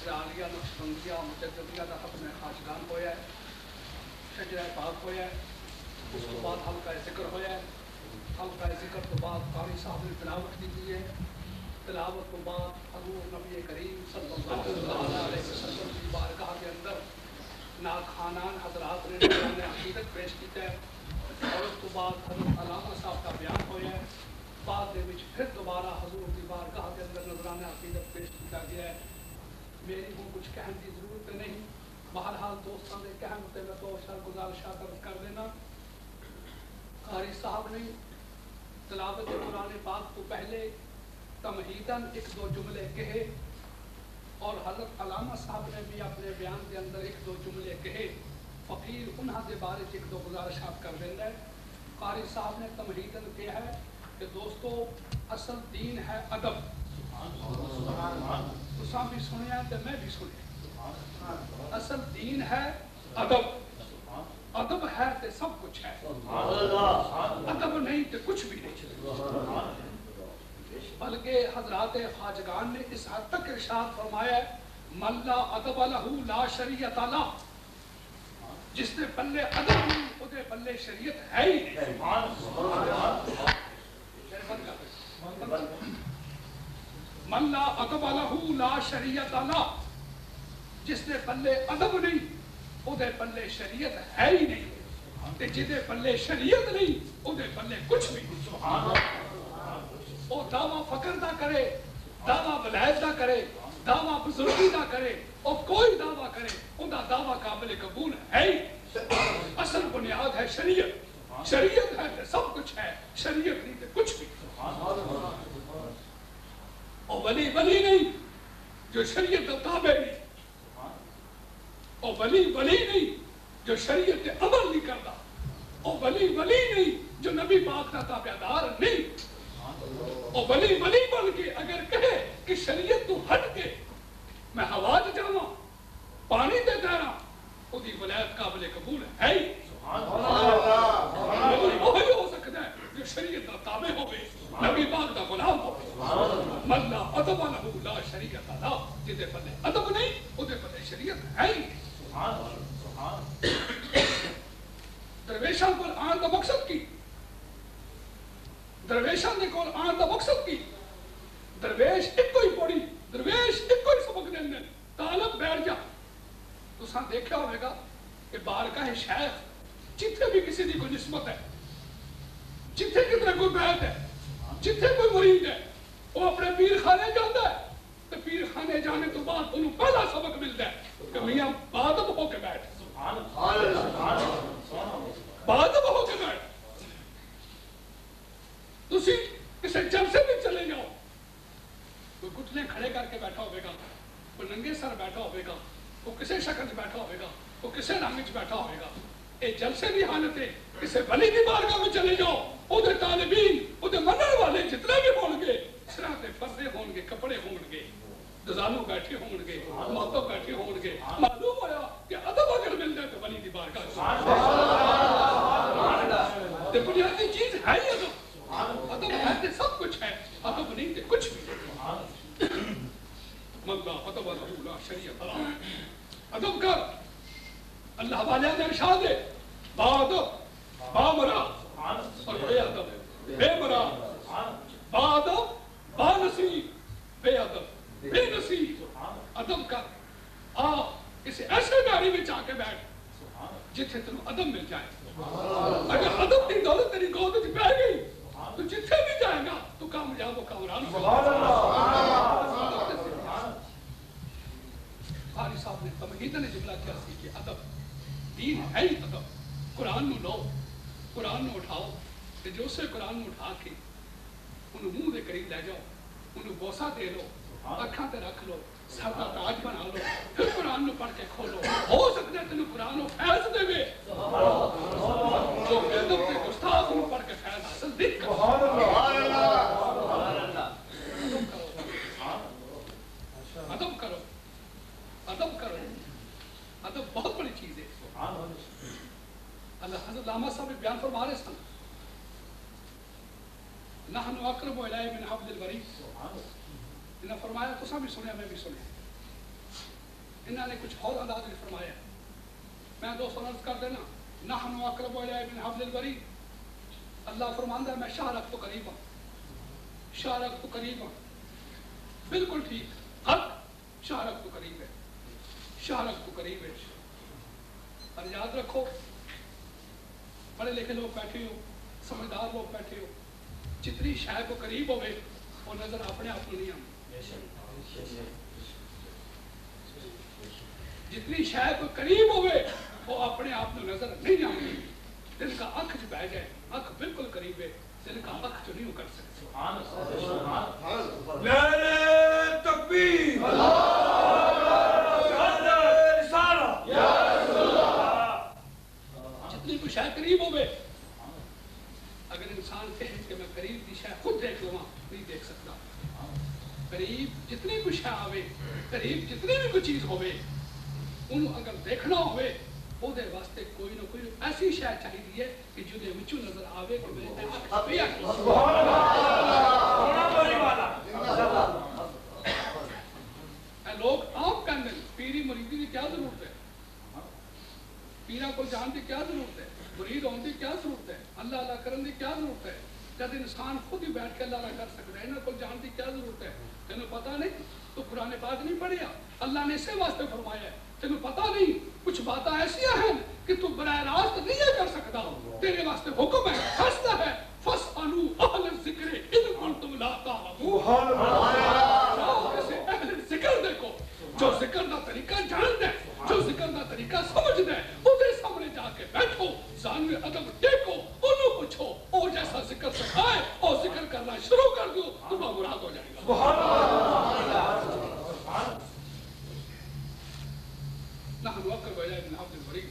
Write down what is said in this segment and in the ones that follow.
اسرائیلیہ نقشبندیہ مجددیہ کا ختم خواجگان ہویا ہے، شجرہ پاک ہویا ہے، اس کے بعد حلقہ ذکر ہویا ہے، حلقہ ذکر تو بعد قاری صاحب نے تلاوت کی ہے، تلاوت تو بعد حضور نبی کریم صلی اللہ علیہ وسلم کی بارگاہ کے اندر ناخوانان حضرات نے نظرانِ عقیدت پیش کیتا ہے، اور اس کے بعد حضرت علامہ صاحب کا بیان ہویا ہے، بعد میں پھر دوبارہ حضور کی بارگاہ کے اندر نظرانِ عقیدت پیش کیا گیا ہے۔ میری ہوں کچھ کہنے کی ضرورت نہیں، بہرحال دوستوں نے کہنے تے میں تو گزارشات کر دینا۔ قاری صاحب نے تلاوت قرآن پاک تو پہلے تمہیداً ایک دو جملے کہے، اور حضرت علامہ صاحب نے بھی اپنے بیان کے اندر ایک دو جملے کہے، فقیر انہاں دے بارے ایک دو گزارشات کر دینا ہے۔ قاری صاحب نے تمہیداً کہا ہے کہ دوستو اصل دین ہے ادب، تساں بھی سنیا تے میں بھی سنیا، اصل دین ہے ادب، ادب ہے تے سب کچھ ہے، ادب نہیں تے کچھ بھی نہیں۔ بلکہ حضرات خواجگان نے اس حد تک ارشاد فرمایا ہے من لا ادب لہ لا شریعت لہ، جس نے پلے ادب نہیں اودے پلے شریعت ہے ہی نہیں۔ من لا ادب لہ لا شریعت لہ، جس نے پلے ادب نہیں اودے پلے شریعت ہے ہی نہیں، تے جدے پلے شریعت نہیں اودے پلے کچھ بھی نہیں۔ وہ دعویٰ فقر نہ کرے، دعویٰ ولایت نہ کرے، دعویٰ بزرگی نہ کرے، اور کوئی دعویٰ کرے ان کا دعویٰ قابل قبول ہے ہی۔ اصل بنیاد ہے شریعت، شریعت ہے تو سب کچھ ہے، شریعت نہیں تو کچھ بھی۔ اور ولی نہیں جو شریعت کا تابع نہیں، اور ولی نہیں جو شریعت کے عمل نہیں کرتا، اور ولی نہیں جو نبی پاک کا تابع دار نہیں، اور ولی بن کے اگر کہے کہ شریعت تو ہٹ کے میں ہوا چ جاواں پانی تے تیراں، اودی ولایت قابل قبول ہے ہی۔ ولی وہی ہو سکتا ہے جو شریعت کا تابع ہوے، نبی پاک کا غلام ہوے۔ من لا ادب لہ لا شریعت لہ، جدے پلے ادب نہیں اودے پلے شریعت ہے ہی۔ درویشاں کو آن کا مقصد کی، درویشاں دے کول آن دا مقصد کی، درویش ایک کوئی پڑھی، درویش ایک کوئی سبق دیں، طالب بیٹھ جا۔ تساں دیکھا ہوئے گا کہ بارگاہ شیخ جتھے بھی کسی دی کوئی نسبت ہے، جتھے کتنے کوئی بیعت ہے، جتھے کوئی مرید ہے، وہ اپنے پیر خانے جاتا ہے، تو پیر خانے جانے تو بعد انہوں پہلا سبق ملتا ہے کہ میاں بادب ہو کے بیٹھ، بادب ہو کے بیٹھ۔ تسی کسی جلسے بھی چلے جاؤ، کوئی گھٹنے کھڑے کر کے بیٹھا ہوئے گا، کوئی ننگے سر بیٹھا ہوئے گا، کوئی کسی شکل سے بیٹھا ہوئے گا، کوئی کسی رنگ سے بیٹھا ہوئے گا۔ اے جلسے دی حالت ہے، کسی ولی دی بارگاہ میں چلے جاؤ، اودے طالبین، اودے منن والے جتنے بھی ہون گے، سراں تے پردے ہون گے، کپڑے ہون گے، دزانو بیٹھے ہون گے، ماتو بیٹھے ہون گے، معلوم ہوا کہ ادب اگر مل جائے تو ولی دی بارگاہ تے بنیادی چیز ہے ہی ادب۔ ادب ہے تے سب کچھ ہے، ادب نہیں تے کچھ بھی۔ من لا ادب لہ لا شریعت لہ، ادب کر۔ اللہ والے نے ارشاد ہے بادب بامرا اور بے ادب، بے مرا بادب بانصیب، بے ادب بے نصیب۔ ادب کر، آ کسی ایسے گاڑی میں جا کے بیٹھ جتھے تنوں ادب مل جائے۔ اگر ادب کی دولت تیری گود وچ پہ گئی تو جتھے بھی جائے گا تو کامیاب و کامران ہوگا۔ قاری صاحب نے تمہیداً جملہ کیا سی کہ ادب دین ہے ہی ادب۔ قرآن نو لو، قرآن نو اٹھاؤ، کہ جو سے قرآن نو اٹھا کے انہوں منہ دے قریب لے جاؤ، انہوں بوسہ دے لو، اکھاں تے رکھ لو، سر دا تاج بنا لو، پھر قرآن نو پڑھ کے کھولو، ہو سکتا ہے تینوں قرآن نو فیض دے وے۔ جو ادب تے گستاخ نو پڑھ کے فیض حاصل نہیں کرتا۔ ادب کرو، ادب کرو، ادب بہت بڑی چیز ہے۔ اللہ حضرت علامہ صاحب بیان فرما رہے سن، نحن اقرب الیہ من حبل الورید، انہوں نے فرمایا تساں بھی سنیا میں بھی سنیا، انہوں نے کچھ اور انداز میں فرمایا. میں دوستوں عرض کر دینا نحن اقرب الیہ من حبل الورید. اللہ فرماندا ہے میں شارق تو قریب ہوں, شارق تو قریب ہوں. بالکل ٹھیک, حق شارق تو قریب ہے, شارق تو قریب ہے. اور یاد رکھو پڑھے لکھے لوگ بیٹھے ہو, سمجھدار لوگ بیٹھے ہو, جتنی شے کو قریب ہوئے وہ نظر اپنے آپ کو نہیں آتی. جتنی شے کو قریب ہوئے وہ اپنے آپ کو نظر نہیں آتی. دل کا اکھ جو بہ جائے, اکھ بالکل قریب ہے, دل کا اکھ جو نہیں کر سکتے. نعرہ تکبیر, جتنی کوئی شے قریب ہوئے, اگر انسان کہے کہ میں قریب کی شے خود دیکھ لوں, نہیں دیکھ سکتا. قریب جتنی کوئی شے آوے, قریب جتنی بھی کوئی چیز ہوئے, انہوں اگر دیکھنا ہوئے وہ دے واسطے کوئی نہ کوئی ایسی شے چاہیے کہ جو دے وچوں نظر آوے کہ میرے آنکھ پہ آئی. لوگ آپ کہتے ہیں پیری مریدی کی کیا ضرورت ہے, پیرا کو جان کی کیا ضرورت ہے, مرید ہونے کی کیا ضرورت ہے, اللہ اللہ کرنے کی کیا ضرورت ہے, جب انسان خود ہی بیٹھ کے اللہ اللہ کر سکتا ہے, انہوں کو جان کی کیا ضرورت ہے. تینوں پتہ نہیں تو قرآن پاک نہیں پڑھیا, اللہ نے اسی واسطے فرمایا ہے. تینوں پتہ نہیں کچھ باتیں ایسی ہیں کہ تو براہ راست نہیں کر سکتا, تیرے واسطے حکم ہے, فیصلہ ہے, فاسألوا اہل الذکر ان کنتم لا تعلمون. اہل ذکر دیکھو جو ذکر کا طریقہ جانتا ہے, جو ذکر کا طریقہ سمجھتا ہے, وہ سامنے جا کے بیٹھو, ظاہر ادب دیکھو, انہوں پوچھو, اور جیسا ذکر سکھائے اور ذکر کرنا شروع کر دو, تمہیں مراد ہو جائے گا. نحن اقرب الیہ من حبل الورید.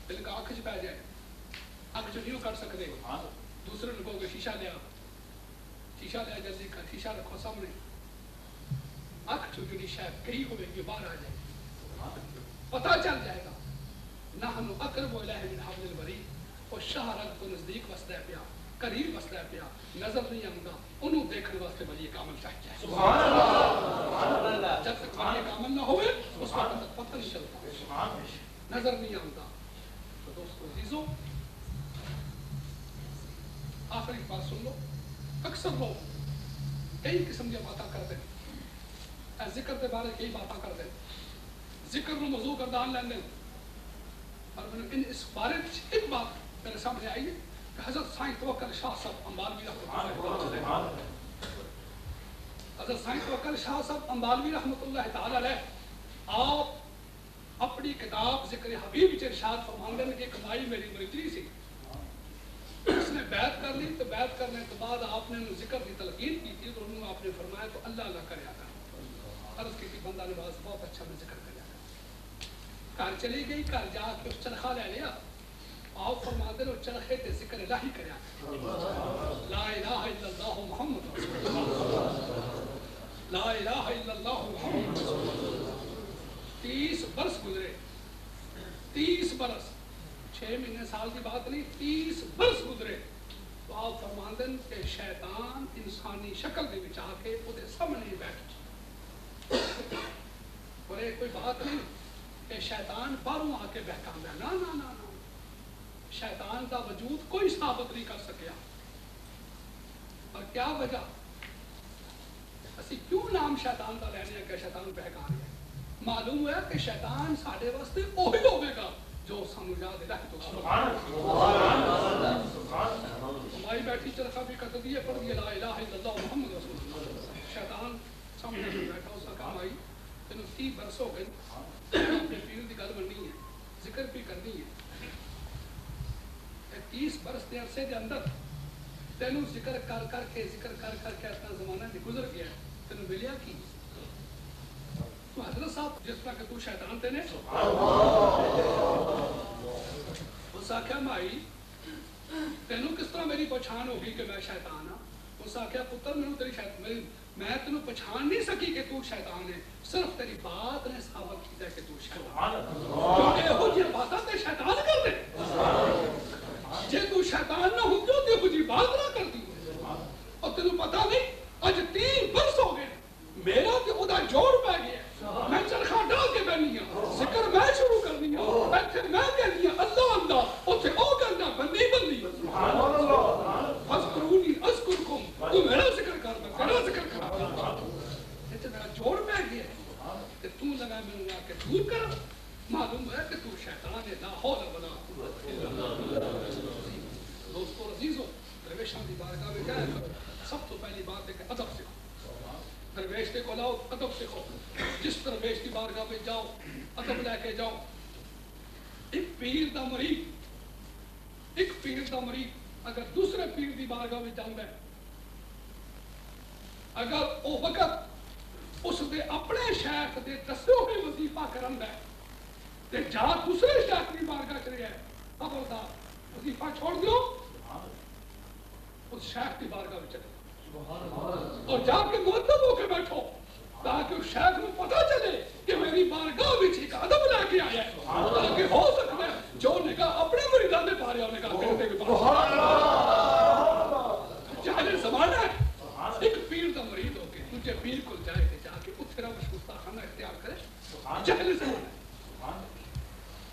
دل کا آنکھ پہ جائے, آنکھ جو نہیں کر سکتے, دوسرے لوگوں کو شیشہ لیا, شیشہ لیا جلدی کا شیشہ رکھو سامنے, آنکھ جو جڑی شاید کہیں ہوئے گی باہر آ جائے, پتہ چل جائے گا. نحن اقرب الیہ من حبل الورید. وہ شہرک تو نزدیک وسدا پیا, قریب وسدا پیا, نظر نہیں آتا, انہوں دیکھنے واسطے ولی کامل چاہیے. سبحان اللہ. جب تک ولی کامل نہ ہوئے اس وقت تک پتہ نہیں چلتا, نظر نہیں آتا. تو دوستو عزیزو, آخری بات سن لو. اکثر لوگ کئی قسم کی باتیں کرتے ہیں, ذکر کے بارے کئی باتیں کرتے ہیں, ذکر کو موضوع گردان لیندے, اور اس بارے ایک بات میرے سامنے آئی ہے کہ حضرت سائیں توکل شاہ صاحب امبالوی رحمۃ اللہ علیہ, حضرت سائیں توکل شاہ صاحب امبالوی رحمۃ اللہ تعالی علیہ, آپ اپنی کتاب ذکر حبیب چ ارشاد فرماندے ہیں کہ کمائی میری مریدی سی, اس نے بیعت کر لی, تو بیعت کرنے کے بعد آپ نے ذکر کی تلقین کی تھی, تو انہوں آپ نے فرمایا تو اللہ اللہ کریا کر. عرض کی بندہ نواز بہت اچھا میں ذکر کریا کر. گھر چلی گئی, گھر جا کے اس چرخہ لے لیا, آپ فرماتے ہیں چرخے تے ذکر الہی کریا کر. لا الہ الا اللہ محمد رسول اللہ, لا الہ الا اللہ محمد رسول اللہ. 30 برس گزرے, 30 برس, 6 مہینے سال کی بات نہیں, 30 برس گزرے. تو آپ فرماتے ہیں کہ شیطان انسانی شکل دے وچ آ کے وہ سامنے بیٹھ, اور یہ کوئی بات نہیں کہ شیطان باہروں آ کے بہکانا ہے, نا نا نا نا, شیطان کا وجود کوئی ثابت نہیں کر سکیا. اور کیا وجہ, اسی کیوں نام شیطان کا لینے ہیں کہ شیطان بہکا رہے ہیں. معلوم ہوا کہ شیطان ساڑھے واسطے وہی ہوگے گا جو سانو یاد الہی تو ہماری بیٹھی چرخہ بھی کر دیے, پڑھ دیے لا الہ الا اللہ محمد رسول اللہ. شیطان سامنے بیٹھا, اس کا کام آئی تینوں 30 برس ہو گئے, اپنے پیر کی گل مننی ہے, ذکر بھی کرنی ہے. 30 برس کے عرصے کے اندر تینوں ذکر کر کر کے اتنا زمانہ بھی گزر گیا, تینوں ملیا کی. تو حضرت صاحب جس طرح کہ تو شیطان تے نے, اس آخیا مائی تینوں کس طرح میری پہچان ہوگی کہ میں شیطان ہاں. اس آخیا پتر میں تیری شیطان, میں تینوں پہچان نہیں سکی کہ تو شیطان ہے, صرف تیری بات نے ثابت کیا کہ تو شیطان ہے. کیونکہ ہو جی باتاں تے شیطان کر دے, جے تو شیطان نہ ہو تو ہو جی بات نہ کر دی. اور تینوں پتہ نہیں اج 3 برس ہو گئے, میرا تے او دا جوڑ پہ گیا, میں چرخہ کرا میں نے کہ دور کرا معلوم ہے کہ تو شیطان لا حول ولا قوت الا باللہ دوستو عزیزو درویشان دی بارگاہ میں جائے سب تو پہلی بات ہے کہ ادب سیکھو درویش کو لاؤ ادب سیکھو جس درویش کی بارگاہ میں جاؤ ادب لے کے جاؤ ایک پیر دا مرید اگر دوسرے پیر دی بارگاہ میں جاؤں ہے اگر او وقت اس دے اپنے شیخ دے دسے ہوئے وظیفہ کرن ہے تے جا دوسرے شیخ دی بارگاہ چلے گئے خبردار وظیفہ چھوڑ دیو اس شیخ کی بارگاہ میں چلے اور جا کے مؤدب ہو کے بیٹھو تاکہ اس شیخ کو پتہ چلے کہ میری بارگاہ میں ایک ادب لے کے آیا ہے تاکہ ہو سکتا ہے جو نگاہ اپنے مریدان میں پا رہے ہو نگاہ کرتے کے پاس جاہل زمانہ ہے ایک پیر دا مرید ہو کے تجھے پیر کو جائے کہ جا کے اتھرا گستاخانہ اختیار کرے جاہل زمانہ ہے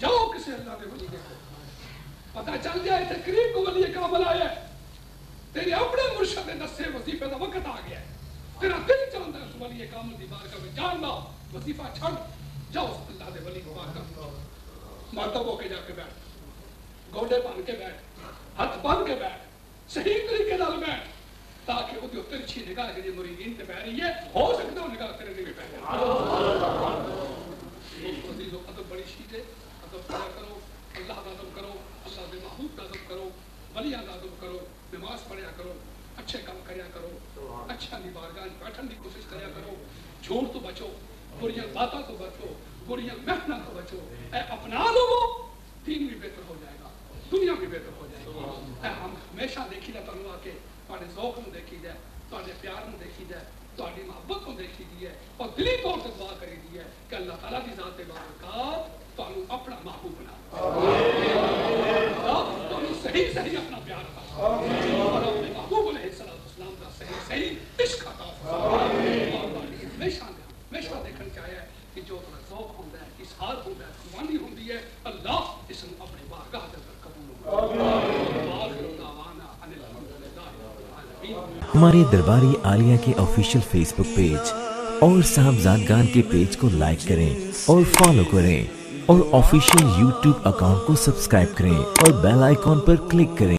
جاؤ کسی اللہ کے ولی دیکھو پتہ چل جائے تقریب کو ولی کامل آیا ہے تیرے اپنے مرشد نسے وظیفے دا وقت آ گیا ہے تیرا دل چاہتا ہے اس ولی کامل دی بارگاہ میں جاننا وظیفہ چھڑ جاؤ اس اللہ دے ولی کو بارگاہ مرتب ہو کے جا کے بیٹھ گوڑے بن کے بیٹھ ہاتھ بن کے بیٹھ صحیح طریقے نال بیٹھ تاکہ وہ جو ترچھی نگاہ کے مریدین تے پہ رہی ہے ہو سکتا ہے نگاہ تیرے بھی پہ عزیزو ادب بڑی چیز ہے ادب کرا کرو اللہ کا ادب کرو اللہ دے محبوب کا ادب کرو ولیاں کا ادب کرو نماز پڑھیا کرو اچھے کام کریا کرو اچھا دی بارگاہ بیٹھن دی کوشش کریا کرو جھوٹ تو بچو بریاں باتوں تو بچو بریاں محنت تو بچو اے اپنا لو دین بھی بہتر ہو جائے گا دنیا بھی بہتر ہو جائے گی اے ہم ہمیشہ دیکھی جائے تنوں آ کے تواڈے ذوق نوں دیکھی جائے تواڈے پیار نوں دیکھی جائے تواڈی محبت کو دیکھی دی ہے اور دلی طور سے دعا کری دی ہے کہ اللہ تعالیٰ کی ذات بارکات تانوں اپنا محبوب بنا تانوں صحیح صحیح اپنا پیار عطا اور اپنے محبوب علیہ السلام کا صحیح صحیح عشق عطا اور ہمیشہ دیکھنا چاہیے کہ جو تھوڑا ذوق ہوتا ہے اظہار ہوتا ہے قربانی ہوتی ہے اللہ اس کو اپنے بارگاہ کے اندر قبول ہمارے درباری عالیہ کے آفیشیل فیس بک پیج اور صاحبزادگان کے پیج کو لائک کریں اور فالو کریں اور آفیشیل یوٹیوب اکاؤنٹ کو سبسکرائب کریں اور بیل آئیکن پر کلک کریں